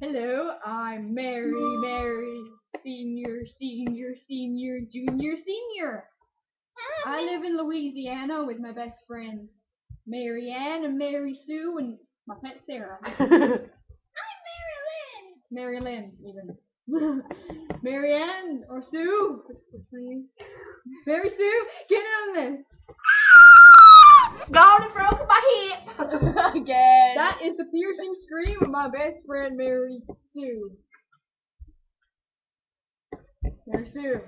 Hello, I'm Mary, senior, junior, senior. I live in Louisiana with my best friends, Mary Ann and Mary Sue and my pet Sarah. I'm Mary Lynn, even. Mary Ann or Sue? Mary Sue, get in on this. God, it broke my hip again. That is the piercing scream of my best friend Mary Sue. Mary Sue.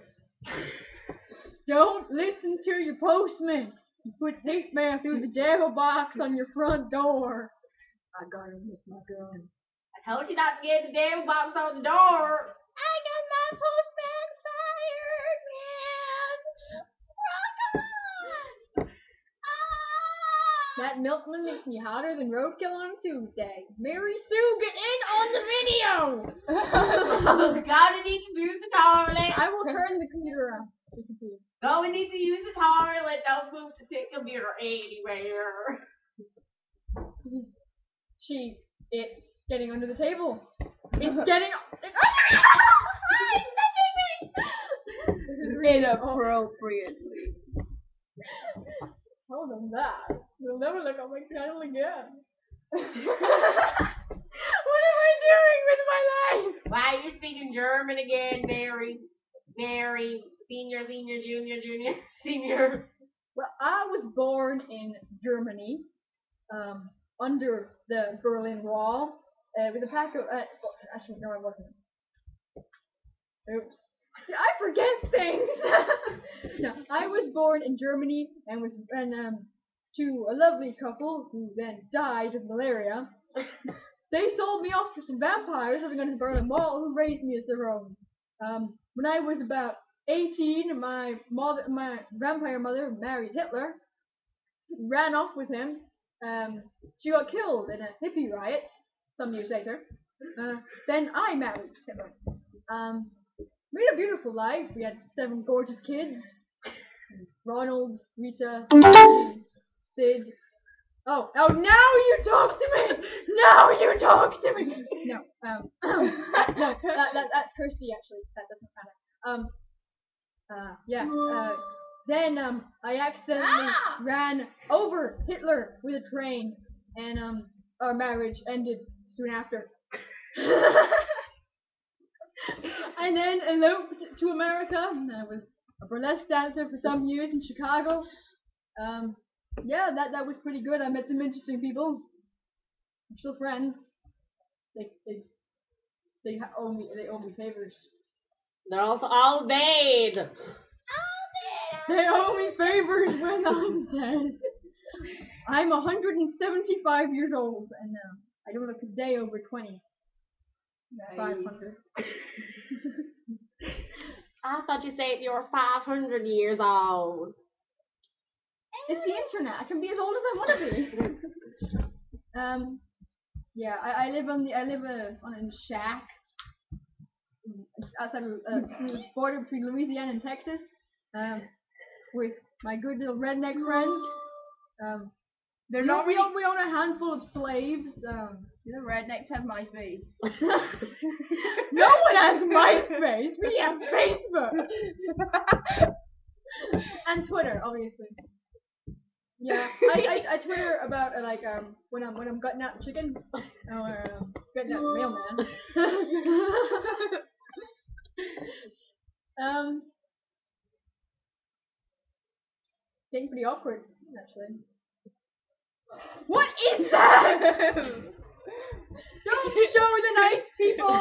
Don't listen to your postman. You put hate mail through the devil box on your front door. I got him with my gun. I told you not to get the damn box on the door. I got my postman fired, man. Rock on! That milkman makes me hotter than roadkill on Tuesday. Mary Sue, get in on the video! God, we need to use the toilet. I will turn the computer on. No, we need to use the toilet. Don't move the computer anywhere. It's getting under the table. It's getting. Inappropriately. Tell them that. We'll never look on my channel again. What am I doing with my life? Why are you speaking German again, Mary? Mary, senior, junior, senior. Well, I was born in Germany, under the Berlin Wall, with a pack of. Actually, no, I wasn't. Oops. See, I forget things. No, I was born in Germany and was to a lovely couple who then died of malaria. They sold me off to some vampires living under the Berlin Wall who raised me as their own. When I was about 18, my vampire mother married Hitler, ran off with him. She got killed in a hippie riot some years later. Then I married Hitler. We had a beautiful life. We had 7 gorgeous kids. Ronald, Rita, Sid. Oh, now you talk to me! Now you talk to me! No, no, that's Kirsty actually. That doesn't matter. Yeah. Then I accidentally ran over Hitler with a train, and our marriage ended soon after. And then eloped to America. I was a burlesque dancer for some years in Chicago. Yeah, that was pretty good. I met some interesting people. I'm still friends. They owe me favors. They're also all dead. They owe me favors when I'm dead. I'm 175 years old, and I don't look a day over 20. Nice. 500. I thought you said you were 500 years old. It's the internet. I can be as old as I want to be. Yeah, I live on a shack outside the border between Louisiana and Texas, with my good little redneck friends. They're not. We own a handful of slaves. The rednecks have MySpace. No one has MySpace. We have Facebook and Twitter, obviously. Yeah, I Twitter about when I'm gutting out the chicken or gutting out the mailman. Getting pretty awkward, actually. What is that? Don't show the nice people.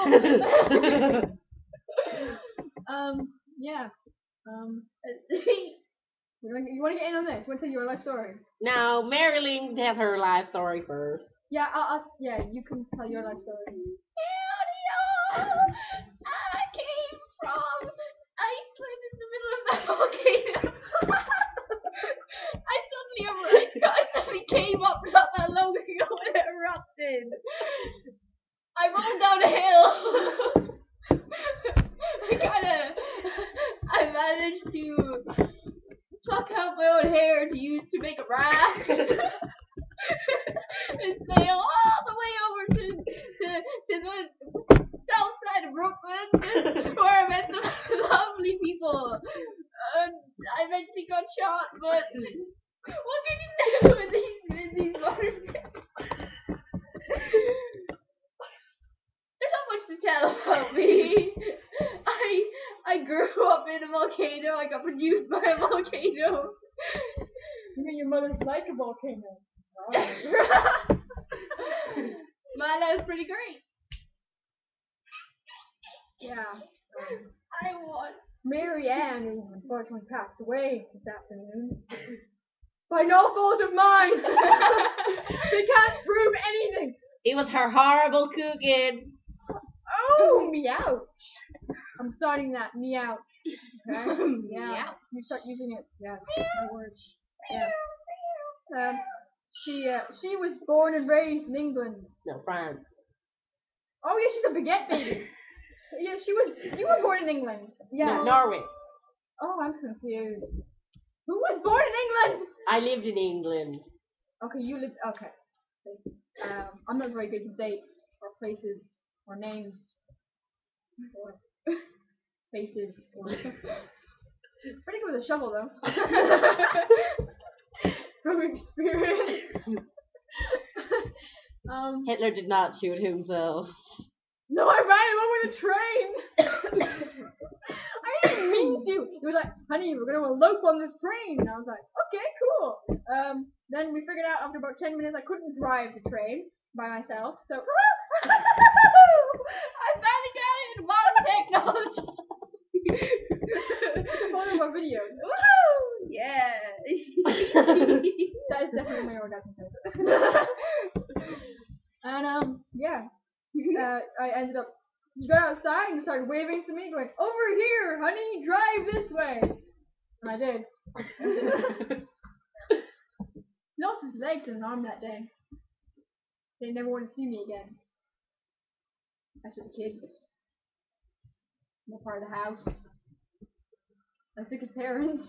Yeah. You want to get in on this? Want to tell your life story? No, Mary Lynn tell her life story first. Yeah, yeah, you can tell your life story. Howdy y'all! I came from Iceland in the middle of the volcano. I suddenly came up not that long ago and it erupted. I rolled down a hill. I managed to pluck out my own hair to use to make a raft. And sail all the way over to the school. I eventually got shot, but what can you do in these modern days? There's not much to tell about me. I grew up in a volcano. I got produced by a volcano. You mean your mother's like a volcano? My life's pretty great. Yeah. I won. Mary Ann, who unfortunately passed away this afternoon, by no fault of mine. They can't prove anything. It was her horrible cooking. Oh, meow. I'm starting that meow. Okay? Yeah. You start using it. Yeah. That word. Yeah. She was born and raised in England. No, France. Oh yeah, she's a baguette baby. Yeah, you were born in England. Yeah. No, Norway. Oh, I'm confused. Who was born in England? I lived in England. Okay, you lived. Okay. I'm not very good with dates or places or names or faces. Or pretty good with a shovel though. From experience. Hitler did not shoot himself. No, I ran him over the train. I didn't mean to. He was like, honey, we're gonna elope on this train. And I was like, okay, cool. Then we figured out after about 10 minutes I couldn't drive the train by myself, so I finally got it in modern technology. it's one of our videos. Woohoo! Yeah. That is definitely my orgasm face. And yeah. I ended up, you got outside and started waving to me, going, over here, honey, drive this way. And I did. Lost his legs and an arm that day. They never want to see me again. Actually, the kids. Small part of the house. I think his parents.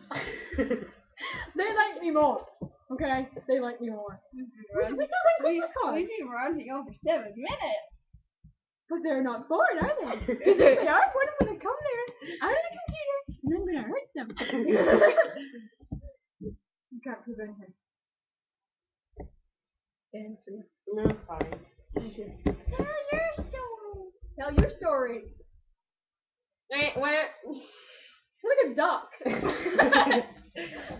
They like me more. Okay? They like me more. We still sing Christmas cards. We've been running over 7 minutes. But they're not bored, are they? If they are bored, I'm going to come there out of the computer and I'm going to hurt them. You can't prove anything. Answer. No, fine. Thank you. Tell your story. Tell your story. Well, You're like a duck.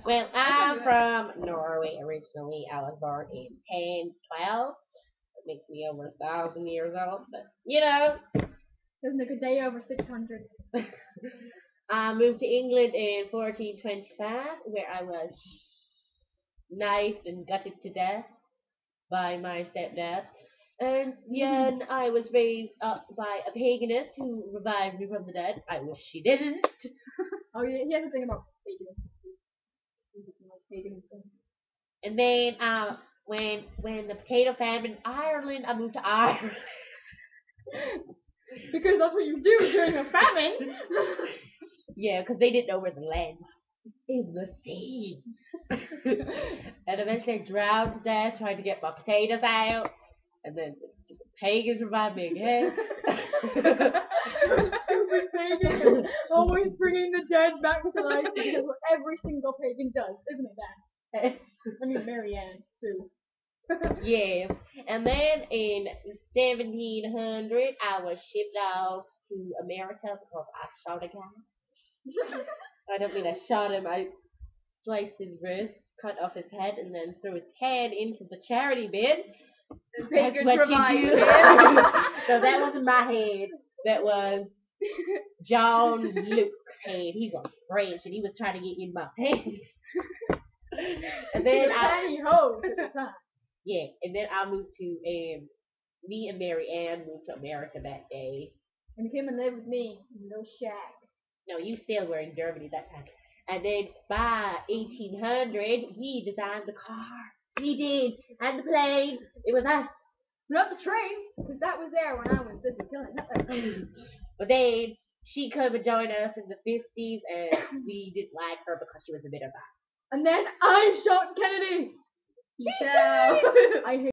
well, I'm from Norway originally. I was born in 1012. It makes me over 1,000 years old, but you know. Doesn't make a day over 600. I moved to England in 1425, where I was knifed and gutted to death by my stepdad. And then I was raised up by a paganist who revived me from the dead. I wish she didn't. Oh, yeah, he has a thing about paganism. And then when the potato famine in Ireland, I moved to Ireland. Because that's what you do during a famine. Yeah, because they didn't know where the land was. In the sea. And eventually I drowned to death trying to get my potatoes out. And then the pagans revived me again. Stupid pagan. Always bringing the dead back to life. Because what every single pagan does, isn't it that? I mean, Mary Ann, too. Yeah. And then in 1700, I was shipped off to America because I shot a guy. I don't mean I shot him. I sliced his wrist, cut off his head, and then threw his head into the charity bin. That's what you do. So that wasn't my head. That was John Luke's head. He was French and he was trying to get in my pants. And then yeah, and then I moved to me and Mary Ann moved to America that day. And came and lived with me in no shack. No, you still were in Germany that time. And then by 1800, we designed the car. We did. And the plane. It was us. Not the train, because that was there when I was busy killing Hitler. But then she came and joined us in the 50s, and we didn't like her because she was a bit of a. And then I shot Kennedy. Yeah. I hate